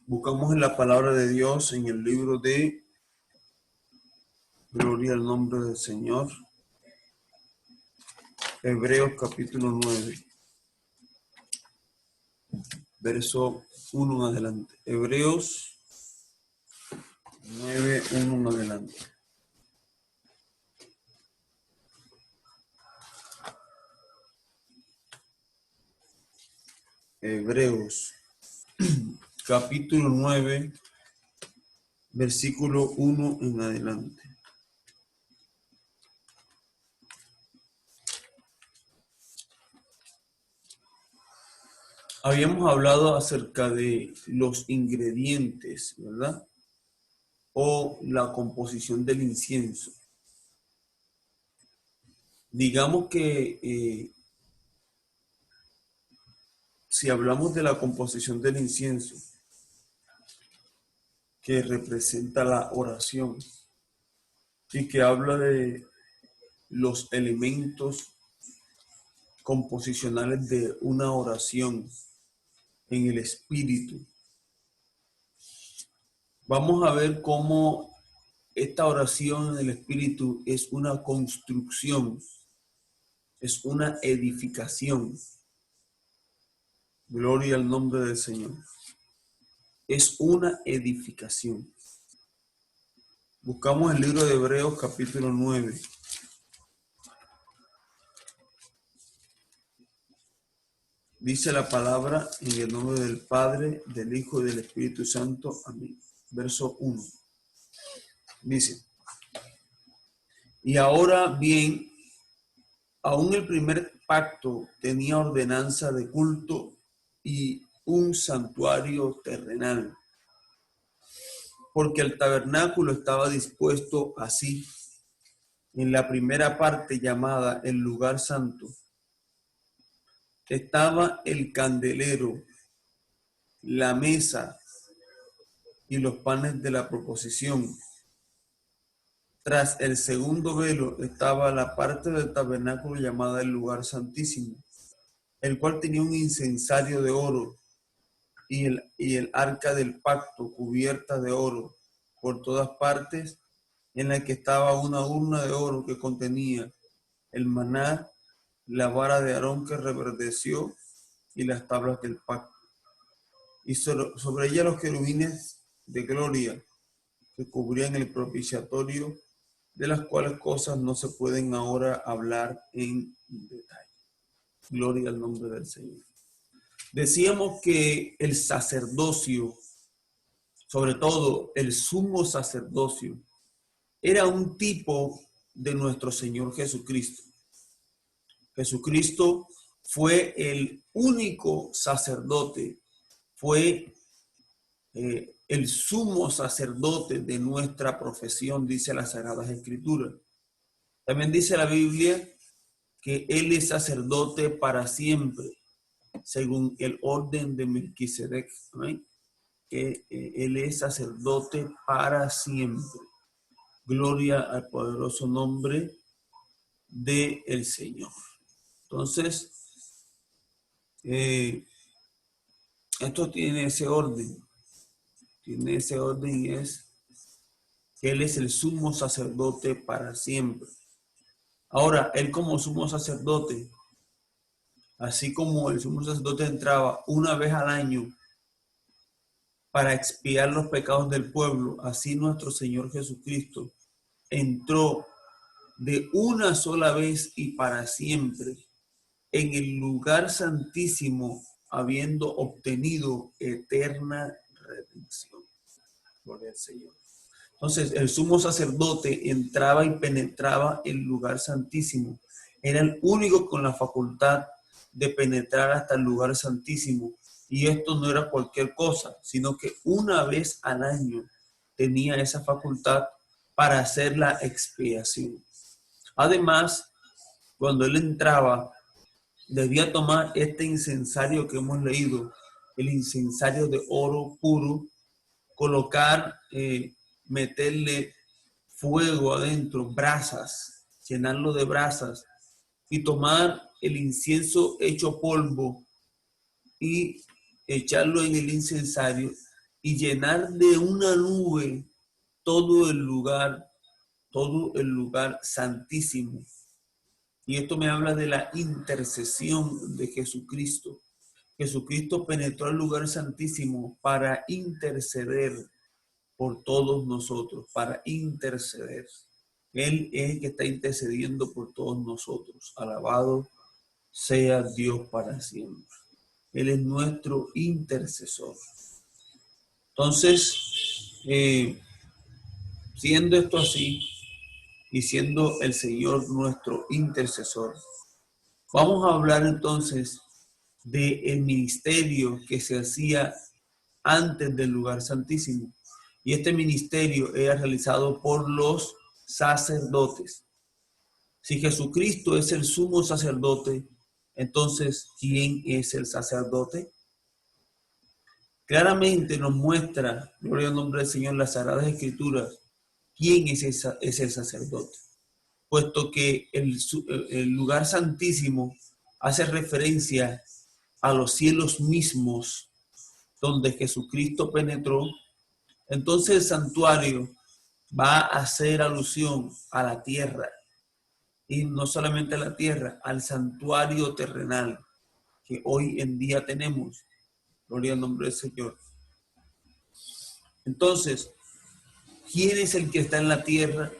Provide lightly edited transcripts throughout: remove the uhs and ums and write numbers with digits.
Buscamos en la palabra de Dios en el libro de Gloria al nombre del Señor. Hebreos capítulo 9, verso 1 en adelante. Hebreos 9, 1 en adelante. Hebreos capítulo 9, versículo 1 en adelante. Habíamos hablado acerca de los ingredientes, ¿verdad? O la composición del incienso. Digamos que si hablamos de la composición del incienso, que representa la oración y que habla de los elementos composicionales de una oración en el espíritu, vamos a ver cómo esta oración en el espíritu es una construcción, es una edificación. Gloria al nombre del Señor. Es una edificación. Buscamos el libro de Hebreos capítulo 9. Dice la palabra en el nombre del Padre, del Hijo y del Espíritu Santo. Amén. Verso 1. Dice: y ahora bien, aún el primer pacto tenía ordenanza de culto y un santuario terrenal, porque el tabernáculo estaba dispuesto así. En la primera parte, llamada el lugar santo, estaba el candelero, la mesa y los panes de la proposición. Tras el segundo velo estaba la parte del tabernáculo llamada el lugar santísimo, el cual tenía un incensario de oro y el arca del pacto cubierta de oro por todas partes, en la que estaba una urna de oro que contenía el maná, la vara de Aarón que reverdeció y las tablas del pacto. Y sobre ella los querubines de gloria que cubrían el propiciatorio, de las cuales cosas no se pueden ahora hablar en detalle. Gloria al nombre del Señor. Decíamos que el sacerdocio, sobre todo el sumo sacerdocio, era un tipo de nuestro Señor Jesucristo. Jesucristo fue el único sacerdote, fue el sumo sacerdote de nuestra profesión, dice las Sagradas Escrituras. También dice la Biblia que Él es sacerdote para siempre, según el orden de Melquisedec, ¿no? Que Él es sacerdote para siempre. Gloria al poderoso nombre del Señor. Entonces, esto tiene ese orden. Tiene ese orden y es que Él es el sumo sacerdote para siempre. Ahora, Él como sumo sacerdote, así como el sumo sacerdote entraba una vez al año para expiar los pecados del pueblo, así nuestro Señor Jesucristo entró de una sola vez y para siempre en el lugar santísimo, habiendo obtenido eterna redención. Gloria al Señor. Entonces, el sumo sacerdote entraba y penetraba el lugar santísimo. Era el único con la facultad de penetrar hasta el lugar santísimo. Y esto no era cualquier cosa, sino que una vez al año tenía esa facultad para hacer la expiación. Además, cuando él entraba, debía tomar este incensario que hemos leído, el incensario de oro puro, colocar, meterle fuego adentro, brasas, llenarlo de brasas y tomar el incienso hecho polvo y echarlo en el incensario y llenar de una nube todo el lugar santísimo. Y esto me habla de la intercesión de Jesucristo. Jesucristo penetró al lugar santísimo para interceder por todos nosotros, para interceder. Él es el que está intercediendo por todos nosotros. Alabado sea Dios para siempre. Él es nuestro intercesor. Entonces, siendo esto así y siendo el Señor nuestro intercesor, vamos a hablar entonces del ministerio que se hacía antes del lugar santísimo. Y este ministerio era realizado por los sacerdotes. Si Jesucristo es el sumo sacerdote, entonces, ¿quién es el sacerdote? Claramente nos muestra, gloria al nombre del Señor, las Sagradas Escrituras, quién es el sacerdote. Puesto que el lugar santísimo hace referencia a los cielos mismos donde Jesucristo penetró, entonces el santuario va a hacer alusión a la tierra, y no solamente a la tierra, al santuario terrenal que hoy en día tenemos. Gloria al nombre del Señor. Entonces, ¿quién es el que está en la tierra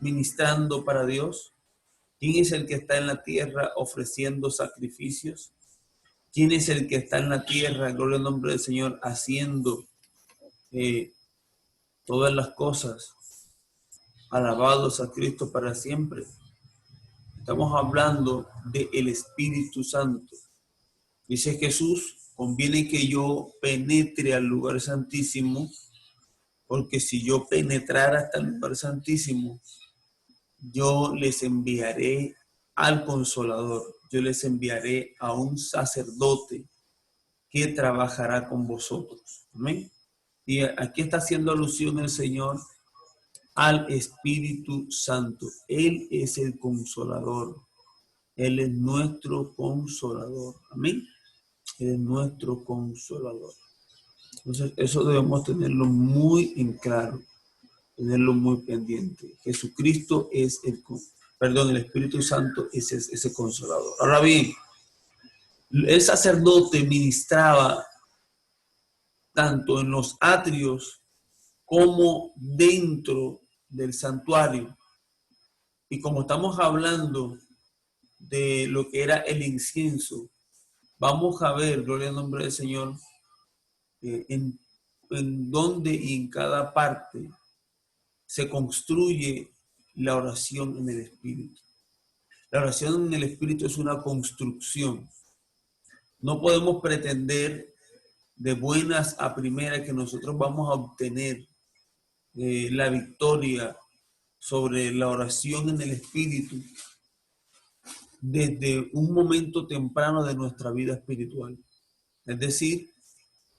ministrando para Dios? ¿Quién es el que está en la tierra ofreciendo sacrificios? ¿Quién es el que está en la tierra, gloria al nombre del Señor, haciendo todas las cosas? Alabados a Cristo para siempre. Estamos hablando del Espíritu Santo. Dice Jesús, conviene que yo penetre al lugar santísimo, porque si yo penetrara hasta el lugar santísimo, yo les enviaré al Consolador, yo les enviaré a un sacerdote que trabajará con vosotros. Amén. Y aquí está haciendo alusión el Señor al Espíritu Santo. Él es el Consolador. Él es nuestro Consolador. Amén. Él es nuestro Consolador. Entonces, eso debemos tenerlo muy en claro, tenerlo muy pendiente. Jesucristo es el Espíritu Santo es ese Consolador. Ahora bien, el sacerdote ministraba tanto en los atrios como dentro del santuario. Y como estamos hablando de lo que era el incienso, vamos a ver, gloria al nombre del Señor, en dónde y en cada parte se construye la oración en el Espíritu. La oración en el Espíritu es una construcción. No podemos pretender de buenas a primeras que nosotros vamos a obtener la victoria sobre la oración en el Espíritu desde un momento temprano de nuestra vida espiritual. Es decir,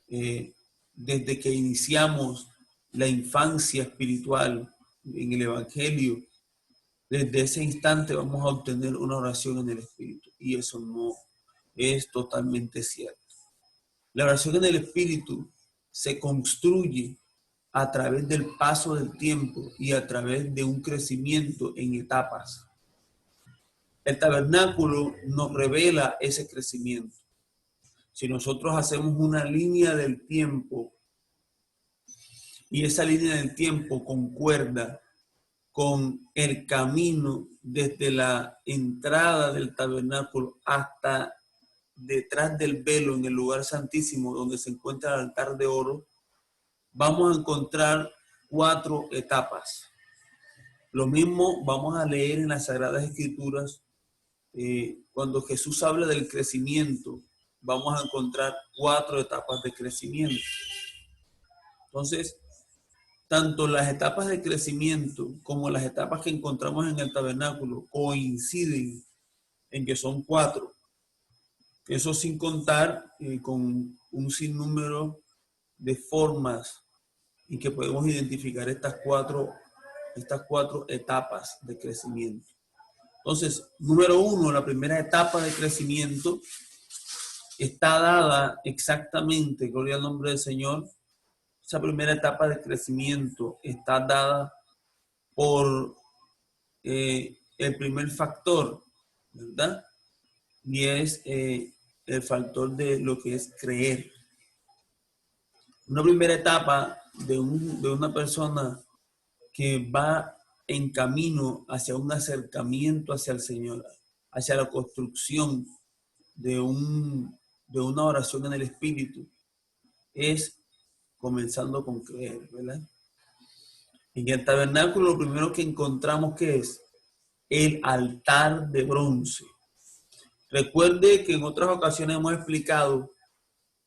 desde que iniciamos la infancia espiritual en el Evangelio, desde ese instante vamos a obtener una oración en el Espíritu. Y eso no es totalmente cierto. La oración en el Espíritu se construye a través del paso del tiempo y a través de un crecimiento en etapas. El tabernáculo nos revela ese crecimiento. Si nosotros hacemos una línea del tiempo y esa línea del tiempo concuerda con el camino desde la entrada del tabernáculo hasta detrás del velo en el lugar santísimo donde se encuentra el altar de oro, vamos a encontrar 4 etapas. Lo mismo vamos a leer en las Sagradas Escrituras. Cuando Jesús habla del crecimiento, vamos a encontrar 4 etapas de crecimiento. Entonces, tanto las etapas de crecimiento como las etapas que encontramos en el tabernáculo coinciden en que son 4. Eso sin contar con un sinnúmero de formas en que podemos identificar estas cuatro etapas de crecimiento. Entonces, número 1, la primera etapa de crecimiento está dada exactamente, gloria al nombre del Señor, esa primera etapa de crecimiento está dada por el primer factor, ¿verdad? Y es el factor de lo que es creer. Una primera etapa de una persona que va en camino hacia un acercamiento hacia el Señor, hacia la construcción de una oración en el Espíritu, es comenzando con creer, ¿verdad? En el tabernáculo lo primero que encontramos que es el altar de bronce. Recuerde que en otras ocasiones hemos explicado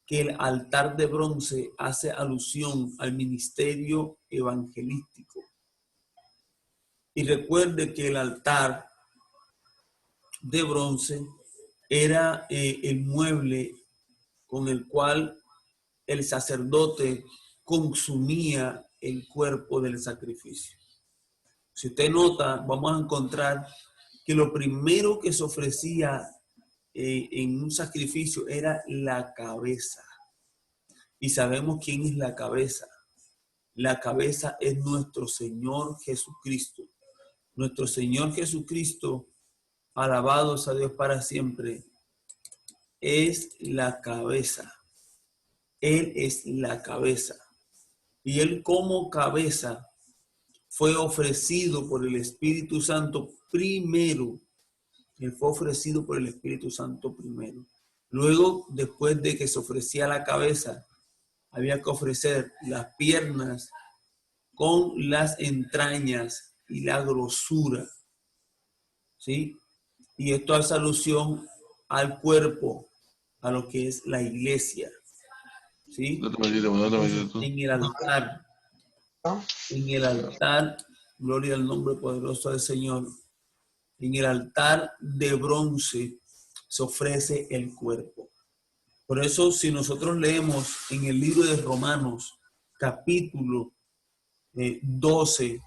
que el altar de bronce hace alusión al ministerio evangelístico. Y recuerde que el altar de bronce era el mueble con el cual el sacerdote consumía el cuerpo del sacrificio. Si usted nota, vamos a encontrar que lo primero que se ofrecía en un sacrificio era la cabeza. Y sabemos quién es la cabeza. La cabeza es nuestro Señor Jesucristo. Nuestro Señor Jesucristo, alabado sea Dios para siempre, es la cabeza. Él es la cabeza. Y Él como cabeza fue ofrecido por el Espíritu Santo primero. Él fue ofrecido por el Espíritu Santo primero. Luego, después de que se ofrecía la cabeza, había que ofrecer las piernas con las entrañas y la grosura. ¿Sí? Y esto hace alusión al cuerpo, a lo que es la iglesia. ¿Sí? Entonces, en el altar, gloria al nombre poderoso del Señor, en el altar de bronce se ofrece el cuerpo. Por eso, si nosotros leemos en el libro de Romanos, capítulo 12,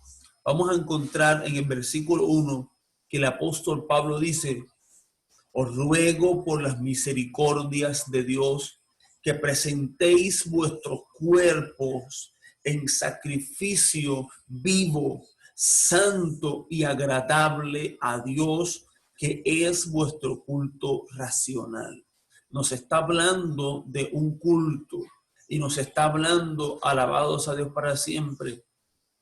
vamos a encontrar en el versículo 1 que el apóstol Pablo dice: os ruego por las misericordias de Dios que presentéis vuestros cuerpos en sacrificio vivo, santo y agradable a Dios, que es vuestro culto racional. Nos está hablando de un culto y nos está hablando, alabados a Dios para siempre,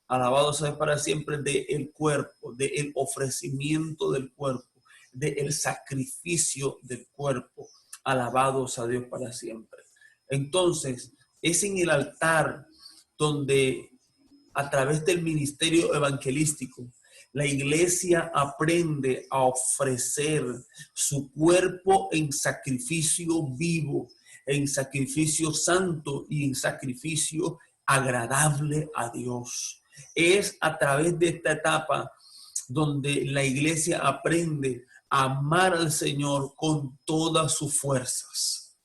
alabados a Dios para siempre, del cuerpo, del ofrecimiento del cuerpo, del sacrificio del cuerpo, alabados a Dios para siempre. Entonces, es en el altar donde a través del ministerio evangelístico, la iglesia aprende a ofrecer su cuerpo en sacrificio vivo, en sacrificio santo y en sacrificio agradable a Dios. Es a través de esta etapa donde la iglesia aprende a amar al Señor con todas sus fuerzas.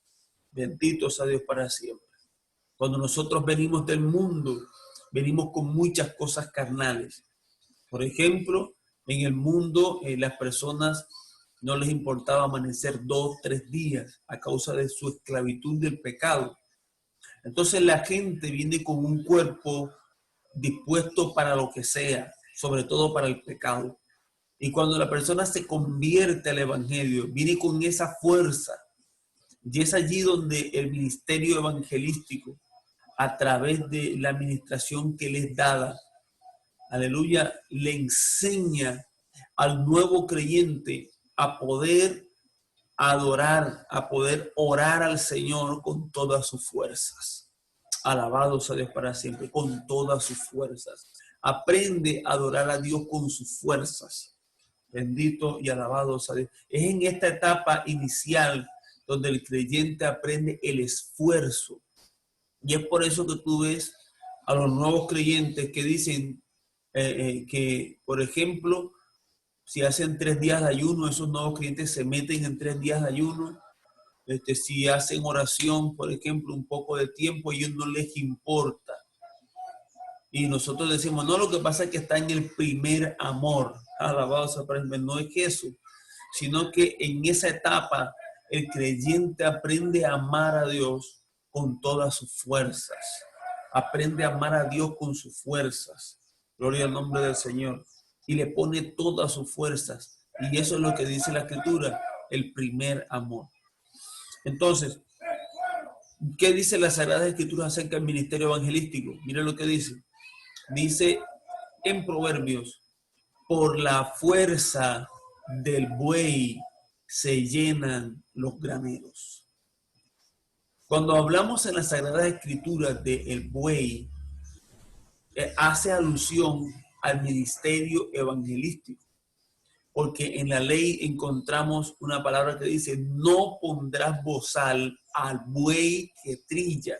Bendito sea Dios para siempre. Cuando nosotros venimos del mundo, venimos con muchas cosas carnales. Por ejemplo, en el mundo las personas no les importaba amanecer 2, 3 días a causa de su esclavitud del pecado. Entonces la gente viene con un cuerpo dispuesto para lo que sea, sobre todo para el pecado. Y cuando la persona se convierte al evangelio, viene con esa fuerza. Y es allí donde el ministerio evangelístico, a través de la administración que les dada, aleluya, le enseña al nuevo creyente a poder adorar, a poder orar al Señor con todas sus fuerzas. Alabado sea Dios para siempre, con todas sus fuerzas. Aprende a adorar a Dios con sus fuerzas. Bendito y alabado sea Dios. Es en esta etapa inicial donde el creyente aprende el esfuerzo. Y es por eso que tú ves a los nuevos creyentes que dicen que, por ejemplo, si hacen 3 días de ayuno, esos nuevos creyentes se meten en 3 días de ayuno. Si hacen oración, por ejemplo, un poco de tiempo, a ellos no les importa. Y nosotros decimos, no, lo que pasa es que está en el primer amor. Alabado sea para Dios. No es eso, sino que en esa etapa el creyente aprende a amar a Dios con todas sus fuerzas. aprende a amar a Dios con sus fuerzas. Gloria al nombre del Señor. Y le pone todas sus fuerzas. Y eso es lo que dice la Escritura, el primer amor. Entonces, ¿qué dice la Sagrada Escritura acerca del ministerio evangelístico? Mira lo que dice. Dice en Proverbios, por la fuerza del buey se llenan los graneros. Cuando hablamos en la Sagrada Escritura del buey, hace alusión al ministerio evangelístico. Porque en la ley encontramos una palabra que dice, no pondrás bozal al buey que trilla.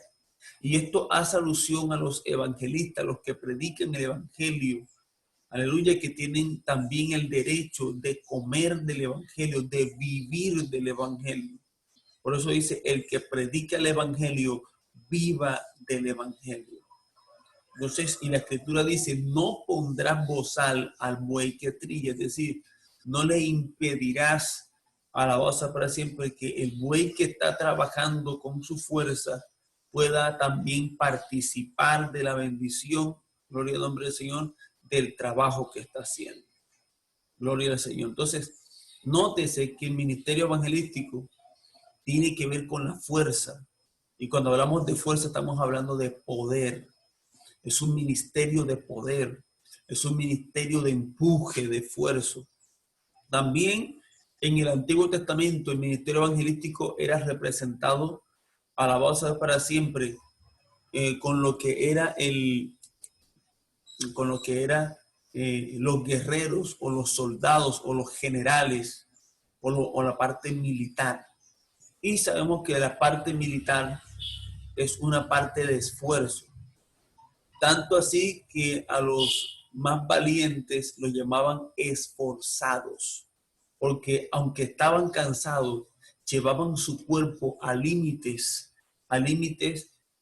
Y esto hace alusión a los evangelistas, los que predican el evangelio. Aleluya, que tienen también el derecho de comer del evangelio, de vivir del evangelio. Por eso dice, el que predica el evangelio, viva del evangelio. Entonces, y la Escritura dice, no pondrás bozal al buey que trilla, es decir, no le impedirás a la voz para siempre que el buey que está trabajando con su fuerza pueda también participar de la bendición, gloria al nombre del Señor, del trabajo que está haciendo. Gloria al Señor. Entonces, nótese que el ministerio evangelístico tiene que ver con la fuerza. Y cuando hablamos de fuerza estamos hablando de poder. Es un ministerio de poder. Es un ministerio de empuje, de esfuerzo. También en el Antiguo Testamento el ministerio evangelístico era representado, alabados para siempre, con lo que era los guerreros o los soldados o los generales o la parte militar. Y sabemos que la parte militar es una parte de esfuerzo. Tanto así que a los más valientes los llamaban esforzados, porque aunque estaban cansados, llevaban su cuerpo a límites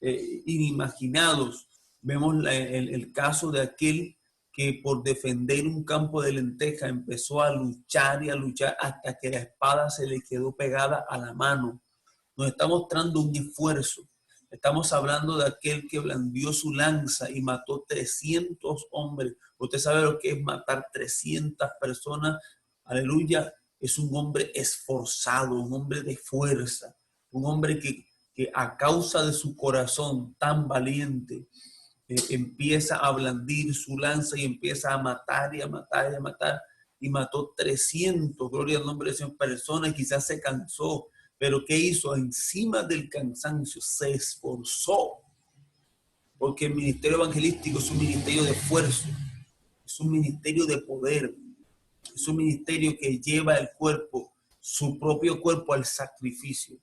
inimaginados. Vemos el caso de aquel que por defender un campo de lenteja empezó a luchar y a luchar hasta que la espada se le quedó pegada a la mano. Nos está mostrando un esfuerzo. Estamos hablando de aquel que blandió su lanza y mató 300 hombres. Usted sabe lo que es matar 300 personas. Aleluya. Es un hombre esforzado, un hombre de fuerza, un hombre que a causa de su corazón tan valiente, empieza a blandir su lanza y empieza a matar y a matar y a matar. Y mató 300, gloria al nombre de esa persona, y quizás se cansó. Pero ¿qué hizo? Encima del cansancio se esforzó. Porque el ministerio evangelístico es un ministerio de esfuerzo, es un ministerio de poder, es un ministerio que lleva el cuerpo, su propio cuerpo al sacrificio.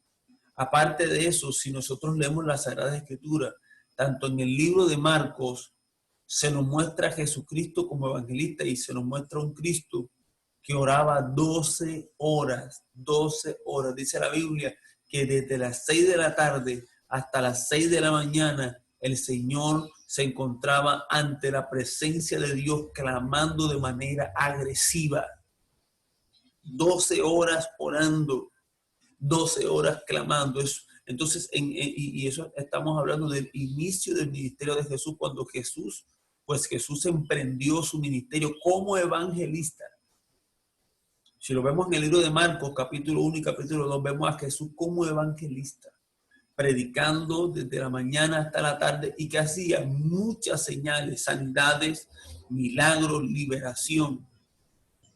Aparte de eso, si nosotros leemos la Sagrada Escritura, tanto en el libro de Marcos, se nos muestra a Jesucristo como evangelista y se nos muestra un Cristo que oraba 12 horas, 12 horas. Dice la Biblia que desde las 6 de la tarde hasta las 6 de la mañana el Señor se encontraba ante la presencia de Dios clamando de manera agresiva. 12 horas orando, 12 horas clamando. Entonces, y eso estamos hablando del inicio del ministerio de Jesús, cuando Jesús emprendió su ministerio como evangelista. Si lo vemos en el libro de Marcos, capítulo 1 y capítulo 2, vemos a Jesús como evangelista, predicando desde la mañana hasta la tarde y que hacía muchas señales, sanidades, milagros, liberación.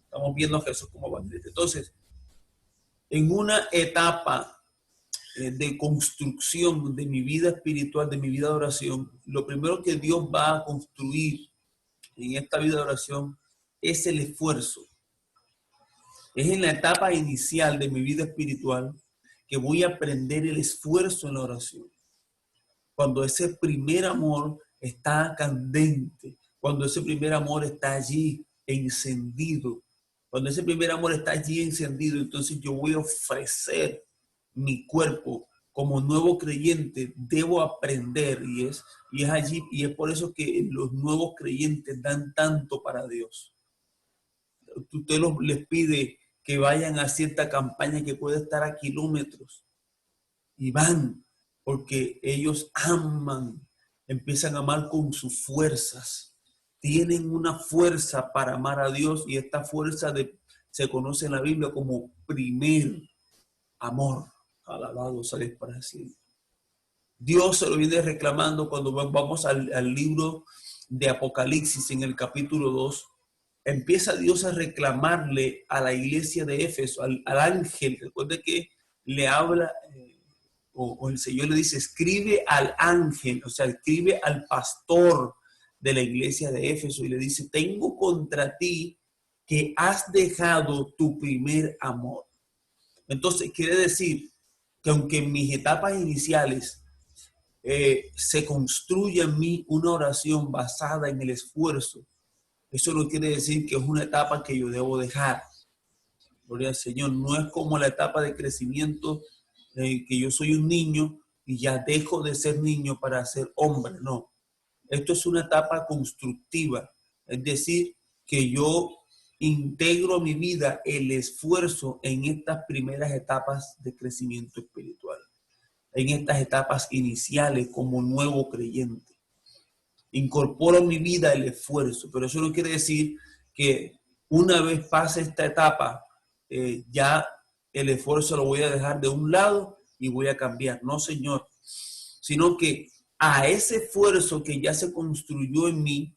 Estamos viendo a Jesús como evangelista. Entonces, en una etapa de construcción de mi vida espiritual, de mi vida de oración, lo primero que Dios va a construir en esta vida de oración es el esfuerzo. Es en la etapa inicial de mi vida espiritual que voy a aprender el esfuerzo en la oración. Cuando ese primer amor está candente, cuando ese primer amor está allí encendido, cuando ese primer amor está allí encendido, entonces yo voy a ofrecer mi cuerpo como nuevo creyente. Debo aprender y es allí, y es por eso que los nuevos creyentes dan tanto para Dios. Usted les pide que vayan a cierta campaña que puede estar a kilómetros y van porque ellos aman empiezan a amar con sus fuerzas. Tienen una fuerza para amar a Dios y esta fuerza se conoce en la Biblia como primer amor. Alabado sea Dios para siempre. Dios se lo viene reclamando cuando vamos al libro de Apocalipsis en el capítulo 2. Empieza Dios a reclamarle a la iglesia de Éfeso, al ángel. Recuerde que le habla, o el Señor le dice, escribe al ángel, o sea, escribe al pastor de la iglesia de Éfeso y le dice, tengo contra ti que has dejado tu primer amor. Entonces quiere decir que aunque en mis etapas iniciales se construye en mí una oración basada en el esfuerzo, eso no quiere decir que es una etapa que yo debo dejar. Gloria al Señor. No es como la etapa de crecimiento, que yo soy un niño y ya dejo de ser niño para ser hombre. No. Esto es una etapa constructiva. Es decir, que yo integro a mi vida el esfuerzo en estas primeras etapas de crecimiento espiritual, en estas etapas iniciales como nuevo creyente. Incorporo en mi vida el esfuerzo, pero eso no quiere decir que una vez pase esta etapa, ya el esfuerzo lo voy a dejar de un lado y voy a cambiar. No, Señor, sino que a ese esfuerzo que ya se construyó en mí,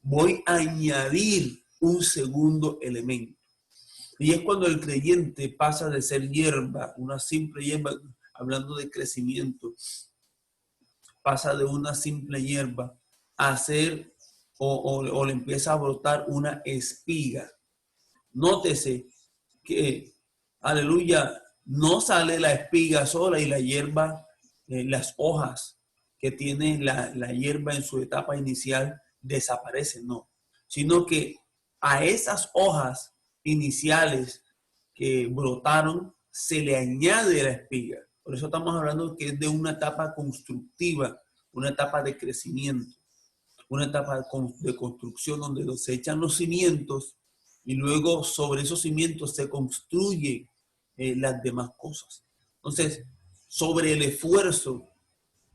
voy a añadir un segundo elemento. Y es cuando el creyente pasa de ser hierba, una simple hierba, hablando de crecimiento, pasa de una simple hierba a ser o le empieza a brotar una espiga. Nótese que, aleluya, no sale la espiga sola y la hierba, las hojas que tiene la hierba en su etapa inicial desaparecen, no. Sino que a esas hojas iniciales que brotaron se le añade la espiga. Por eso estamos hablando que es de una etapa constructiva, una etapa de crecimiento, una etapa de construcción donde se echan los cimientos y luego sobre esos cimientos se construyen las demás cosas. Entonces, sobre el esfuerzo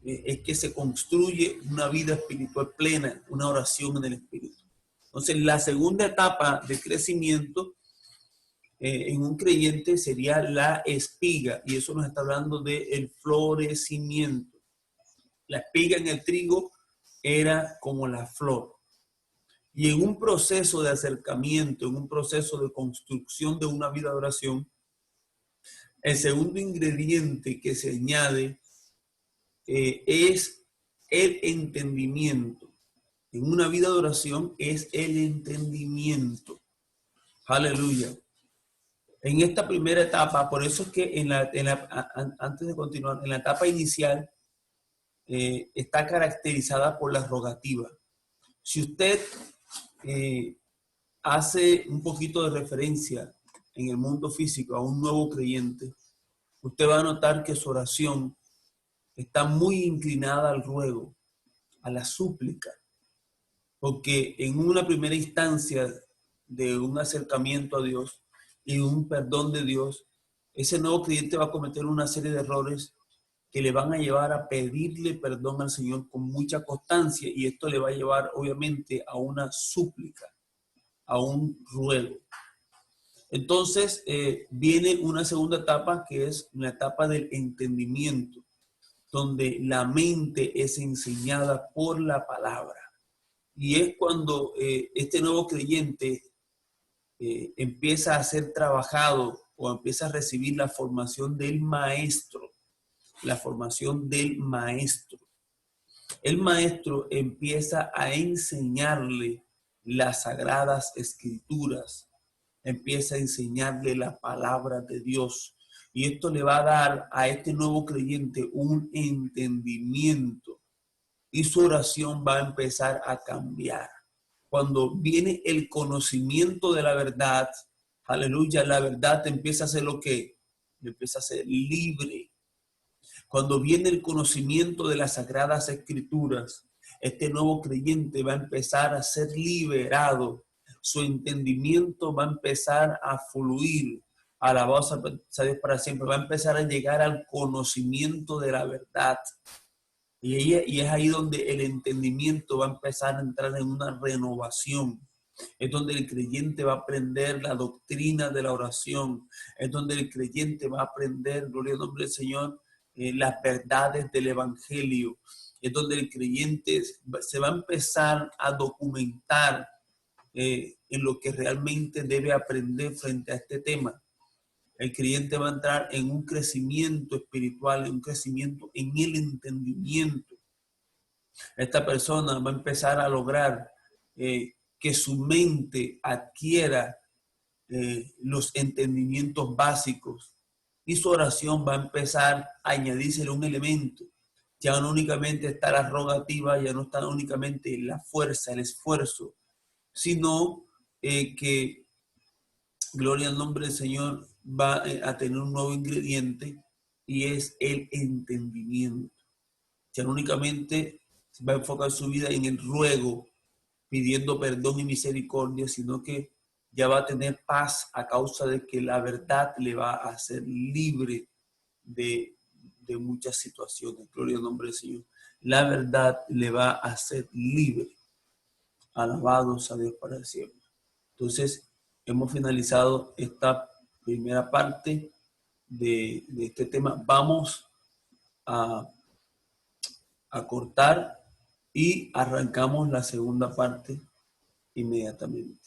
es que se construye una vida espiritual plena, una oración en el Espíritu. Entonces, la segunda etapa de crecimiento en un creyente sería la espiga, y eso nos está hablando del florecimiento. La espiga en el trigo era como la flor. Y en un proceso de acercamiento, en un proceso de construcción de una vida de oración, el segundo ingrediente que se añade es el entendimiento. En una vida de oración es el entendimiento. Aleluya. En esta primera etapa, por eso es que antes de continuar, en la etapa inicial está caracterizada por la rogativa. Si usted hace un poquito de referencia en el mundo físico a un nuevo creyente, usted va a notar que su oración está muy inclinada al ruego, a la súplica, porque en una primera instancia de un acercamiento a Dios y un perdón de Dios, ese nuevo creyente va a cometer una serie de errores que le van a llevar a pedirle perdón al Señor con mucha constancia, y esto le va a llevar obviamente a una súplica, a un ruego. Entonces viene una segunda etapa que es la etapa del entendimiento, donde la mente es enseñada por la palabra. Y es cuando este nuevo creyente empieza a ser trabajado o empieza a recibir la formación del maestro. La formación del maestro. El maestro empieza a enseñarle las sagradas escrituras, empieza a enseñarle la palabra de Dios. Y esto le va a dar a este nuevo creyente un entendimiento y su oración va a empezar a cambiar. Cuando viene el conocimiento de la verdad, aleluya, la verdad empieza a ser lo que empieza a ser libre. Cuando viene el conocimiento de las sagradas escrituras, este nuevo creyente va a empezar a ser liberado. Su entendimiento va a empezar a fluir. Alabados a Dios para siempre. Va a empezar a llegar al conocimiento de la verdad. Y es ahí donde el entendimiento va a empezar a entrar en una renovación. Es donde el creyente va a aprender la doctrina de la oración. Es donde el creyente va a aprender, gloria al nombre del Señor, las verdades del Evangelio. Es donde el creyente se va a empezar a documentar en lo que realmente debe aprender frente a este tema. El creyente va a entrar en un crecimiento espiritual, en un crecimiento en el entendimiento. Esta persona va a empezar a lograr que su mente adquiera los entendimientos básicos y su oración va a empezar a añadírsele un elemento. Ya no únicamente está la rogativa, ya no está únicamente la fuerza, el esfuerzo, sino que, gloria al nombre del Señor, va a tener un nuevo ingrediente y es el entendimiento. Ya no únicamente va a enfocar su vida en el ruego, pidiendo perdón y misericordia, sino que ya va a tener paz a causa de que la verdad le va a hacer libre de muchas situaciones. Gloria al nombre del Señor. La verdad le va a hacer libre. Alabados a Dios para siempre. Entonces, hemos finalizado esta primera parte de este tema. Vamos a cortar y arrancamos la segunda parte inmediatamente.